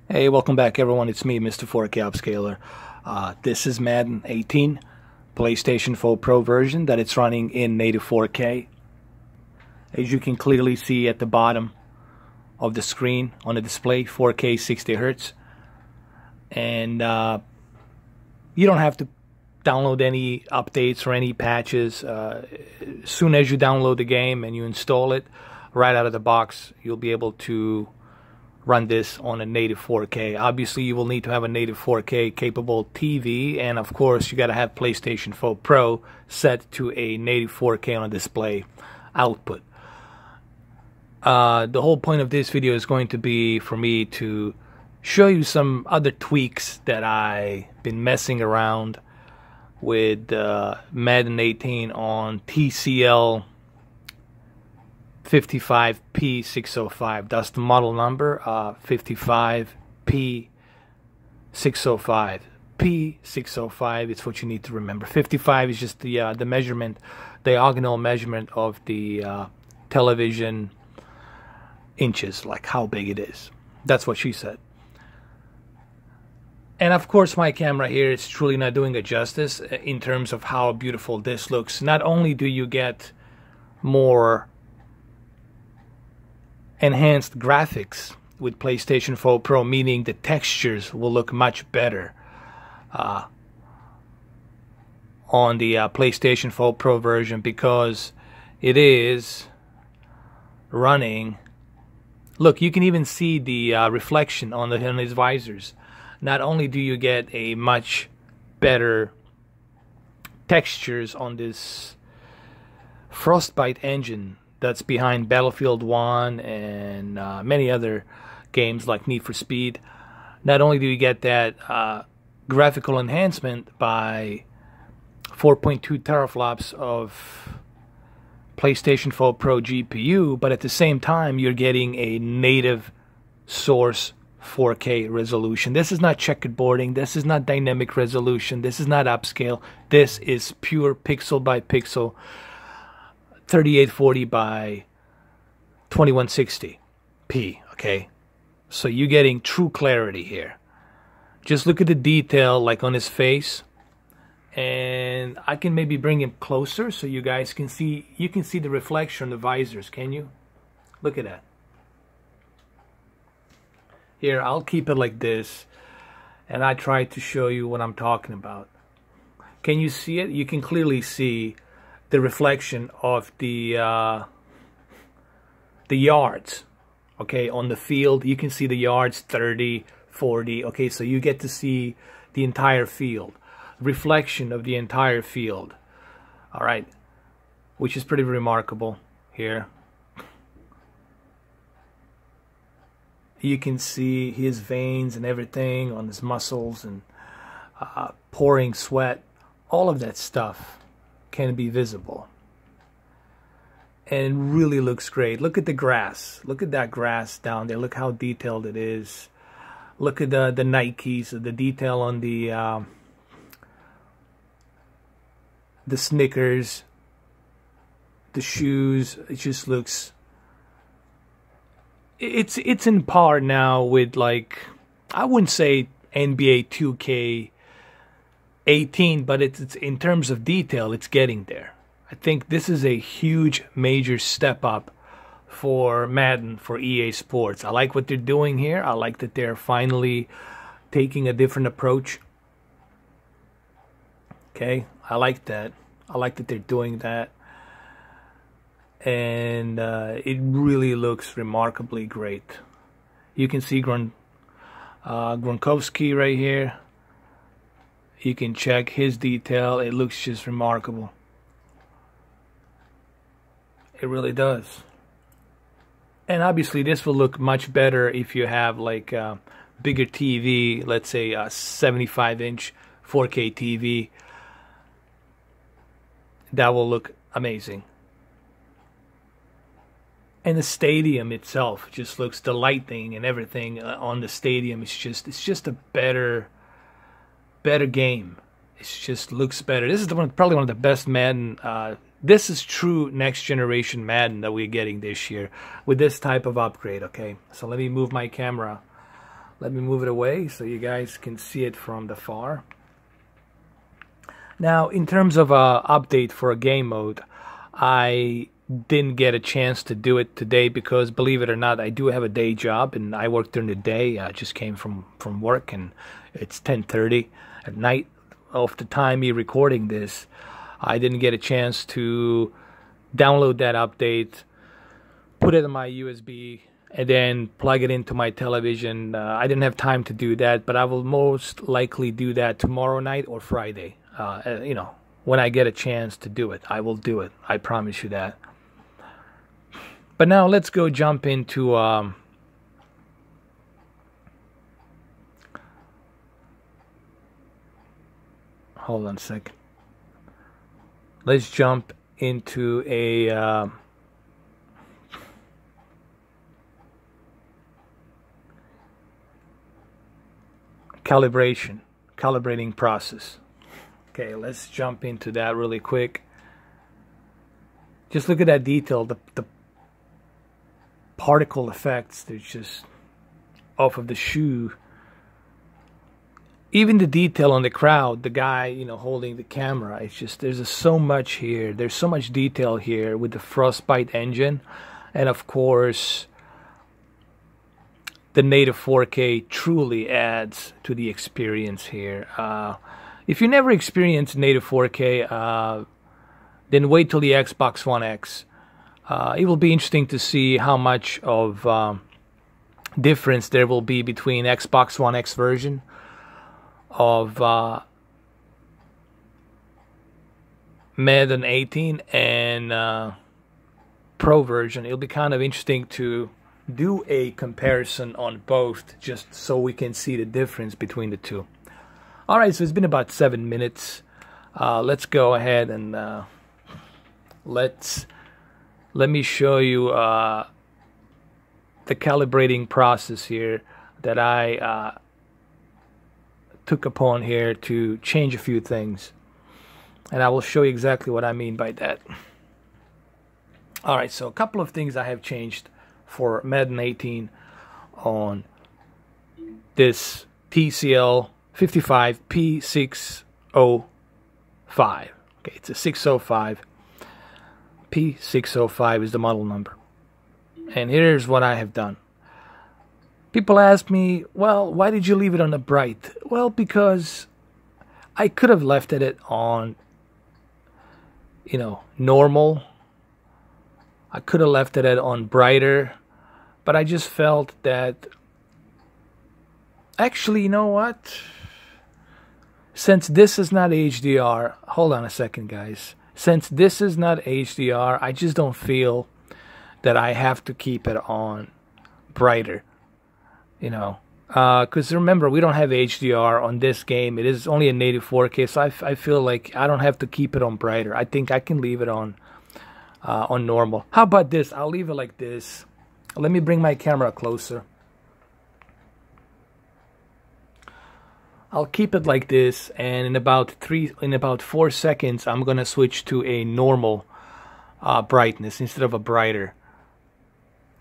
Hey, welcome back everyone, it's me, Mr. 4K Upscaler. This is Madden 18, PlayStation 4 Pro version that it's running in native 4K. As you can clearly see at the bottom of the screen on the display, 4K 60Hz. And you don't have to download any updates or any patches. As soon as you download the game and you install it, right out of the box, you'll be able to run this on a native 4K. Obviously, you will need to have a native 4K capable TV, and of course, you got to have PlayStation 4 Pro set to a native 4K on a display output. The whole point of this video is going to be for me to show you some other tweaks that I've been messing around with Madden 18 on TCL 55P605. That's the model number, 55P605. P605 is what you need to remember. 55 is just the measurement, diagonal measurement of the television inches, like how big it is. That's what she said. And of course, my camera here is truly not doing it justice in terms of how beautiful this looks. Not only do you get more enhanced graphics with PlayStation 4 Pro, meaning the textures will look much better on the PlayStation 4 Pro version, because it is running. Look, you can even see the reflection on his visors. Not only do you get a much better textures on this Frostbite engine that's behind Battlefield 1 and many other games like Need for Speed. Not only do you get that graphical enhancement by 4.2 teraflops of PlayStation 4 Pro GPU, but at the same time you're getting a native source 4K resolution. This is not checkerboarding, this is not dynamic resolution, this is not upscale, this is pure pixel by pixel 3840 by 2160p, okay? So you're getting true clarity here. Just look at the detail, like on his face, and I can maybe bring him closer so you guys can see. You can see the reflection on the visors, can you? Look at that. Here, I'll keep it like this, and I try to show you what I'm talking about. Can you see it? You can clearly see the reflection of the yards, okay, on the field. You can see the yards 30, 40, okay, so you get to see the entire field, reflection of the entire field, all right, which is pretty remarkable here. You can see his veins and everything on his muscles and pouring sweat. All of that stuff can be visible. And it really looks great. Look at the grass. Look at that grass down there. Look how detailed it is. Look at the Nikes, the detail on the Snickers, the shoes. It just looks... It's in par now with, like, I wouldn't say NBA 2K18, but it's in terms of detail, it's getting there. I think this is a huge, major step up for Madden, for EA Sports. I like what they're doing here. I like that they're finally taking a different approach. Okay, I like that. I like that they're doing that. And it really looks remarkably great. You can see Gronkowski right here. You can check his detail. It looks just remarkable. It really does. And obviously this will look much better if you have like a bigger TV, let's say a 75-inch 4K TV. That will look amazing. And the stadium itself just looks, the lighting and everything on the stadium, it's just a better game. It just looks better. This is probably one of the best Madden. This is true next generation Madden that we're getting this year with this type of upgrade. Okay, so let me move my camera Let me move it away so you guys can see it from the far. Now, in terms of an update for a game mode, I didn't get a chance to do it today because, believe it or not, I do have a day job and I work during the day. I just came from work and it's 10:30 at night. Of the time me recording this, I didn't get a chance to download that update, put it in my USB, and then plug it into my television. I didn't have time to do that, but I will most likely do that tomorrow night or Friday. You know, when I get a chance to do it, I will do it. I promise you that. But now let's go jump into hold on a second. Let's jump into a calibrating process. Okay, let's jump into that really quick. Just look at that detail, the particle effects. They're just off of the shoe. Even the detail on the crowd, the guy, you know, holding the camera. It's just, there's just so much here. There's so much detail here with the Frostbite engine, and of course, the native 4K truly adds to the experience here. If you never experienced native 4K, then wait till the Xbox One X. It will be interesting to see how much of difference there will be between Xbox One X version of Madden 18 and Pro version. It'll be kind of interesting to do a comparison on both, just so we can see the difference between the two. Alright, so it's been about 7 minutes. Let's go ahead and let me show you the calibrating process here that I took upon here to change a few things, and I will show you exactly what I mean by that. Alright, so a couple of things I have changed for Madden 18 on this TCL 55 P605. Okay, it's a 605. P605 is the model number. And here's what I have done. People ask me, well, why did you leave it on the bright? Well, because I could have left it on, you know, normal. I could have left it on brighter, but I just felt that, actually, you know what? Since this is not HDR, hold on a second, guys. Since this is not HDR, I just don't feel that I have to keep it on brighter. You know, because remember, we don't have HDR on this game. It is only a native 4K, so I feel like I don't have to keep it on brighter. I think I can leave it on normal. How about this? I'll leave it like this. Let me bring my camera closer. I'll keep it like this, and in about 4 seconds, I'm gonna switch to a normal brightness instead of a brighter.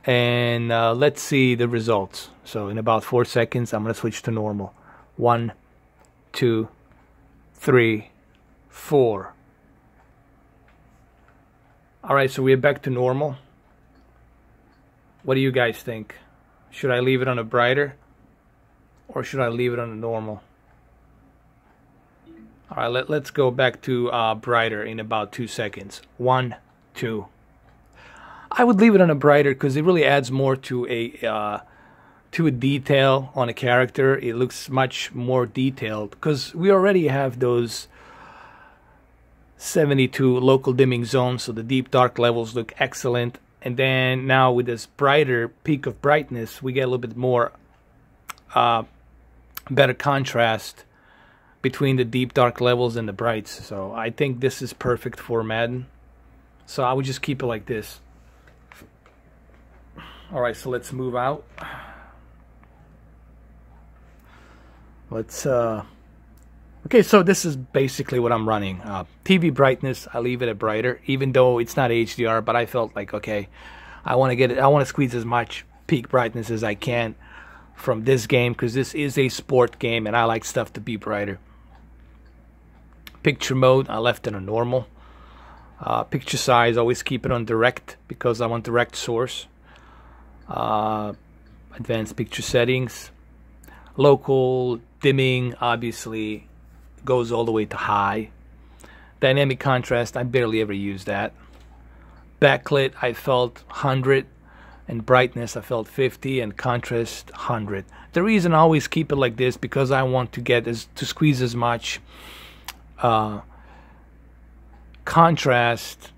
And let's see the results. So in about 4 seconds, I'm going to switch to normal. 1, 2, 3, 4. Alright, so we're back to normal. What do you guys think? Should I leave it on a brighter? Or should I leave it on a normal? Alright, let's go back to brighter in about 2 seconds. 1, 2. I would leave it on a brighter because it really adds more to a detail on a character. It looks much more detailed because we already have those 72 local dimming zones, so the deep dark levels look excellent. And then now with this brighter peak of brightness, we get a little bit more better contrast between the deep dark levels and the brights. So I think this is perfect for Madden. So I would just keep it like this. Alright, so let's move out. Let's okay, so this is basically what I'm running. TV brightness, I leave it at brighter, even though it's not HDR, but I felt like, okay, I want to squeeze as much peak brightness as I can from this game because this is a sport game and I like stuff to be brighter. Picture mode, I left it on normal. Picture size, always keep it on direct because I want direct source. Advanced picture settings. Local dimming obviously goes all the way to high. Dynamic contrast, I barely ever use that. Backlit, I felt 100, and brightness, I felt 50, and contrast 100. The reason I always keep it like this because I want to squeeze as much contrast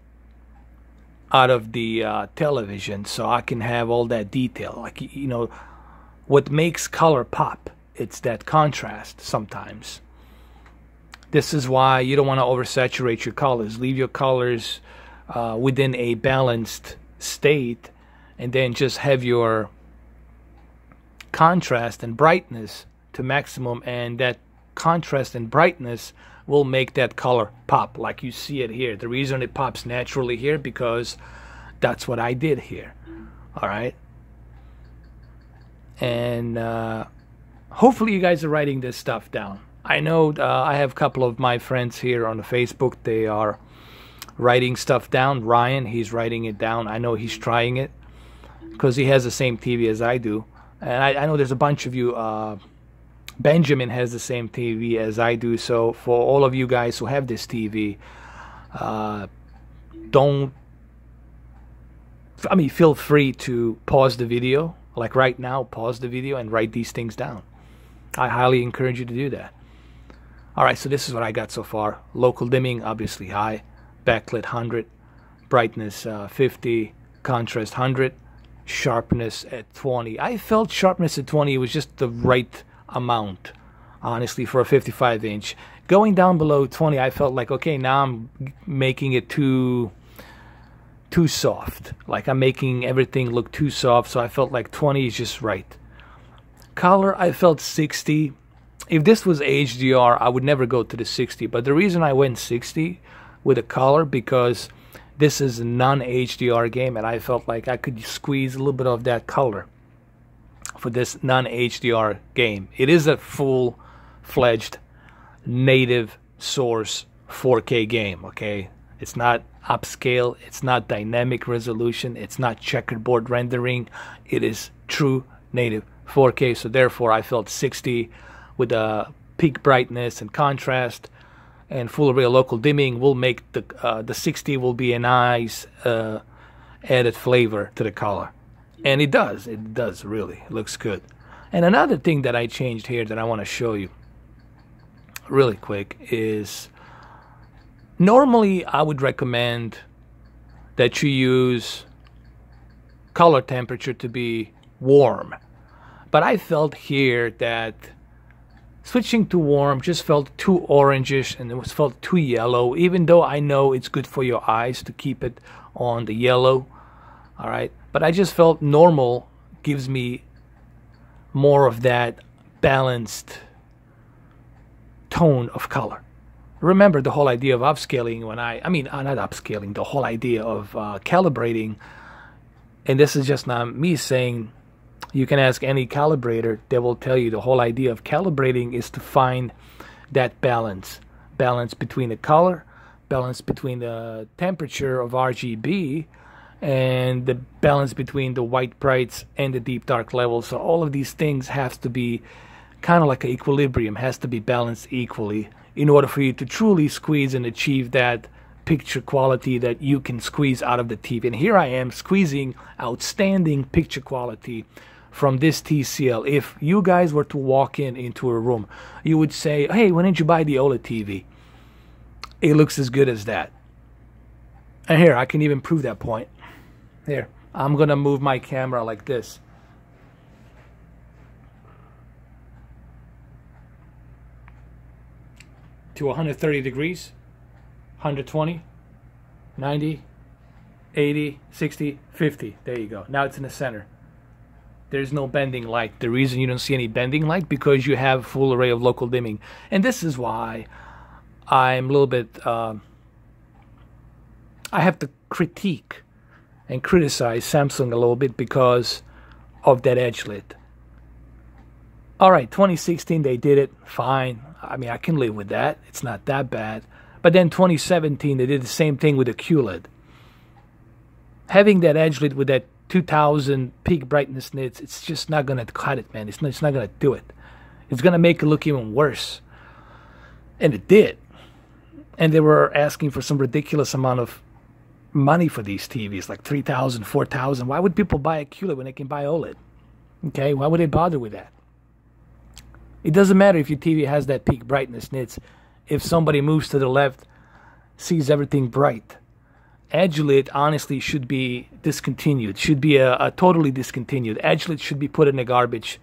out of the television, so I can have all that detail. Like, you know, what makes color pop, it's that contrast sometimes. This is why you don't want to oversaturate your colors. Leave your colors within a balanced state, and then just have your contrast and brightness to maximum, and that contrast and brightness will make that color pop like you see it here. The reason it pops naturally here because that's what I did here. All right, and hopefully you guys are writing this stuff down. I know I have a couple of my friends here on the Facebook. They are writing stuff down. Ryan, he's writing it down. I know he's trying it because he has the same TV as I do. And I know there's a bunch of you. Benjamin has the same TV as I do. So for all of you guys who have this TV, feel free to pause the video. Like right now, pause the video and write these things down. I highly encourage you to do that. Alright, so this is what I got so far. Local dimming, obviously high. Backlit 100. Brightness 50. Contrast 100. Sharpness at 20. I felt sharpness at 20 was just the right amount, honestly, for a 55-inch. Going down below 20, I felt like, okay, now I'm making it too soft. Like I'm making everything look too soft, so I felt like 20 is just right. Color, I felt 60. If this was HDR, I would never go to the 60. But the reason I went 60 with a color because this is a non-HDR game, and I felt like I could squeeze a little bit of that color for this non-HDR game. It is a full-fledged native source 4K game, okay? It's not upscale, it's not dynamic resolution, it's not checkerboard rendering. It is true native 4K, so therefore I felt 60 with a peak brightness and contrast and full array local dimming will make the 60 will be a nice added flavor to the color. And it does really. It looks good. And another thing that I changed here that I want to show you really quick is normally I would recommend that you use color temperature to be warm. But I felt here that switching to warm just felt too orangish and it felt too yellow, even though I know it's good for your eyes to keep it on the yellow. All right, but I just felt normal gives me more of that balanced tone of color. Remember the whole idea of upscaling not upscaling, the whole idea of calibrating, and this is just not me saying. You can ask any calibrator, they will tell you the whole idea of calibrating is to find that balance between the color, balance between the temperature of RGB, and the balance between the white brights and the deep dark levels. So all of these things have to be kind of like an equilibrium, has to be balanced equally in order for you to truly squeeze and achieve that picture quality that you can squeeze out of the TV. And here I am squeezing outstanding picture quality from this TCL. If you guys were to walk into a room, you would say, hey, why didn't you buy the OLED TV? It looks as good as that. And here, I can even prove that point. Here, I'm gonna move my camera like this. To 130 degrees, 120, 90, 80, 60, 50. There you go. Now it's in the center. There's no bending light. The reason you don't see any bending light because you have full array of local dimming. And this is why I'm a little bit, I have to critique and criticize Samsung a little bit because of that edge lit. All right, 2016 they did it, fine. I mean, I can live with that. It's not that bad. But then 2017 they did the same thing with the QLED. Having that edge lit with that 2000 peak brightness nits, it's just not gonna cut it, man. It's not gonna do it. It's gonna make it look even worse. And it did. And they were asking for some ridiculous amount of money for these TVs, like $3,000, $4,000. Why would people buy a QLED when they can buy OLED? Okay, why would they bother with that? It doesn't matter if your TV has that peak brightness nits. If somebody moves to the left, sees everything bright. Edge lit honestly should be discontinued. Should be a totally discontinued. Edge lit should be put in the garbage.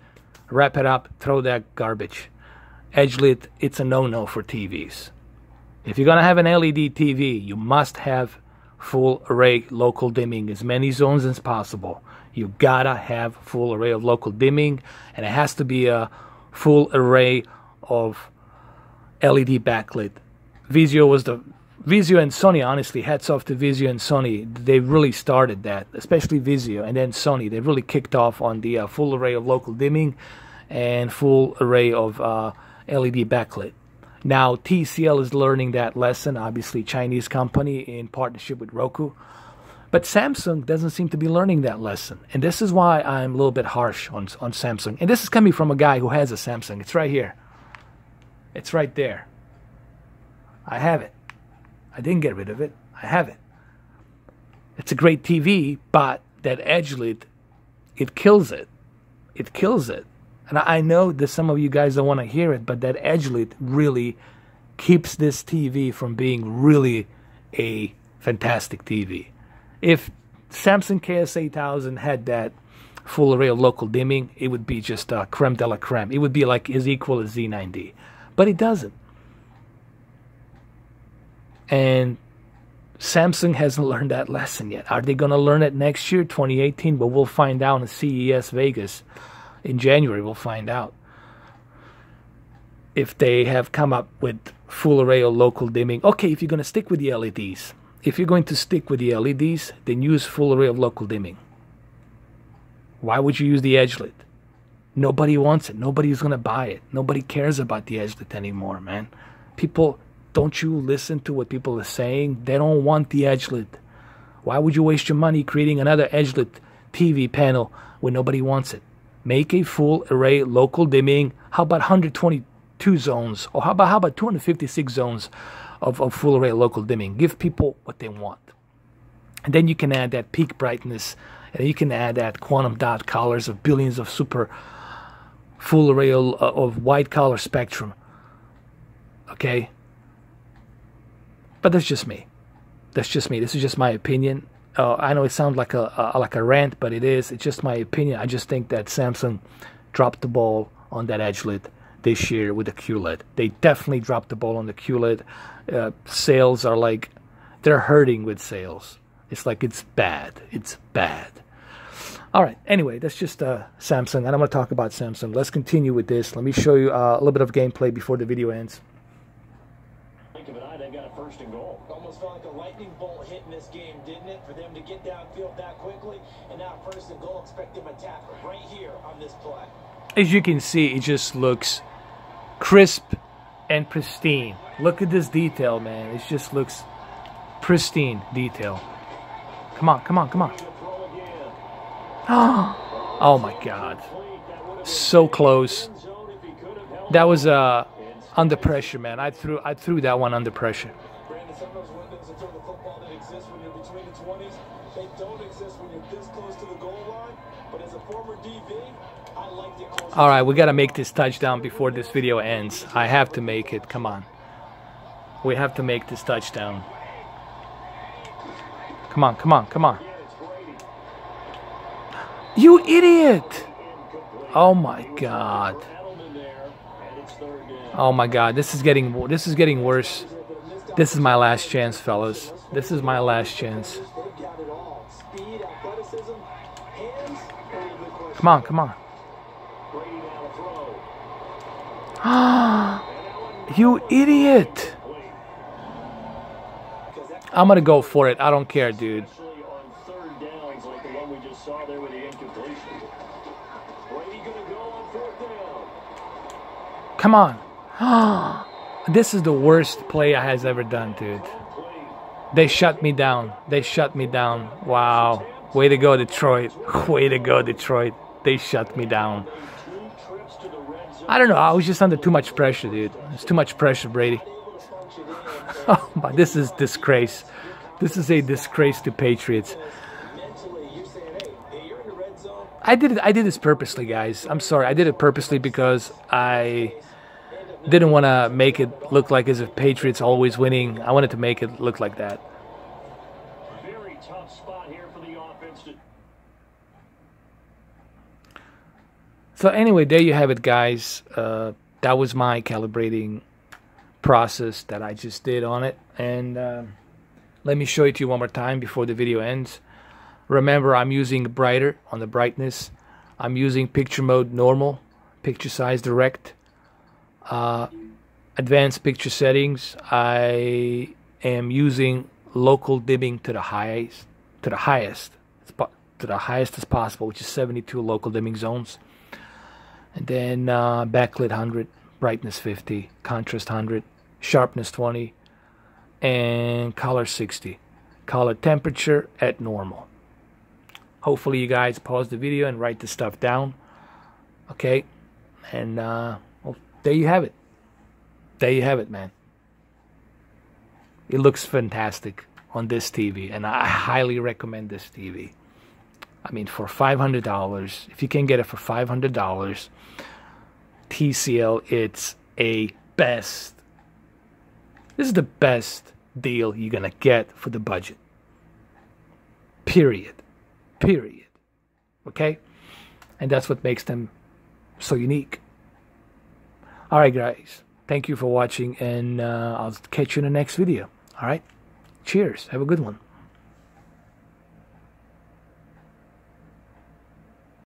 Wrap it up, throw that garbage. Edge lit, it's a no-no for TVs. If you're gonna have an LED TV, you must have full array local dimming, as many zones as possible. You gotta have full array of local dimming, and it has to be a full array of LED backlit. Vizio and Sony, honestly, hats off to Vizio and Sony. They really started that, especially Vizio, and then Sony. They really kicked off on the full array of local dimming and full array of LED backlit. Now TCL is learning that lesson, obviously Chinese company in partnership with Roku. But Samsung doesn't seem to be learning that lesson. And this is why I'm a little bit harsh on Samsung. And this is coming from a guy who has a Samsung. It's right here. It's right there. I have it. I didn't get rid of it. I have it. It's a great TV, but that edge lit, it kills it. It kills it. And I know that some of you guys don't want to hear it, but that edge lit really keeps this TV from being really a fantastic TV. If Samsung KS8000 had that full array of local dimming, it would be just creme de la creme. It would be like as equal as Z9D. But it doesn't. And Samsung hasn't learned that lesson yet. Are they going to learn it next year, 2018? But we'll find out in CES Vegas. In January, we'll find out if they have come up with full array of local dimming. Okay, if you're going to stick with the LEDs, then use full array of local dimming. Why would you use the edge lit? Nobody wants it. Nobody's going to buy it. Nobody cares about the edge lit anymore, man. People, don't you listen to what people are saying? They don't want the edge lit. Why would you waste your money creating another edge lit TV panel when nobody wants it? Make a full array local dimming. How about 122 zones? Or how about 256 zones of full array local dimming? Give people what they want. And then you can add that peak brightness. And you can add that quantum dot colors of billions of super full array of white color spectrum. Okay? But that's just me. That's just me. This is just my opinion. I know it sounds like a rant, but it is. It's just my opinion. I just think that Samsung dropped the ball on that edge lit this year with the QLED. They definitely dropped the ball on the QLED. Sales are like, they're hurting with sales. It's like it's bad. It's bad. All right. Anyway, that's just Samsung. I don't want to talk about Samsung. Let's continue with this. Let me show you a little bit of gameplay before the video ends. They got a first and goal. Almost felt like a lightning bolt hit in this game, didn't it? For them to get downfield that quickly, and now first and goal, expect them to attack right here on this play. As you can see, it just looks crisp and pristine. Look at this detail, man. It just looks pristine detail. Come on, come on, come on. Oh my God. So close. That was under pressure, man. I threw that one under pressure. Some of those windows into the football that exist when you're between the 20s, they don't exist when you're this close to the goal line. But as a former DB, I liked it close. All right, we got to make this touchdown before this video ends. I have to make it. Come on. We have to make this touchdown. Come on, come on, come on. You idiot! Oh my God. Oh my God, this is getting worse. This is my last chance, fellas. This is my last chance. Come on, come on. You idiot! I'm gonna go for it. I don't care, dude. Come on. This is the worst play I has ever done, dude. They shut me down. They shut me down. Wow. Way to go, Detroit. Way to go, Detroit. They shut me down. I don't know. I was just under too much pressure, dude. It's too much pressure, Brady. Oh, but this is disgrace. This is a disgrace to Patriots. I did this purposely, guys. I'm sorry. I did it purposely because I didn't want to make it look like as if Patriots always winning. I wanted to make it look like that. Very tough spot here for the offense to... So anyway, there you have it, guys. That was my calibrating process that I just did on it. And let me show it to you one more time before the video ends. Remember, I'm using brighter on the brightness. I'm using picture mode normal, picture size direct, advanced picture settings. I am using local dimming to the highest as possible, which is 72 local dimming zones. And then backlit 100, brightness 50, contrast 100, sharpness 20, and color 60. Color temperature at normal. Hopefully you guys pause the video and write the stuff down. Okay? And well, there you have it. There you have it, man. It looks fantastic on this TV, and I highly recommend this TV. I mean, for $500, if you can get it for $500, TCL, it's a best. This is the best deal you're gonna get for the budget. Period. Period. Okay? And that's what makes them so unique. Alright, guys. Thank you for watching, and I'll catch you in the next video. Alright? Cheers. Have a good one.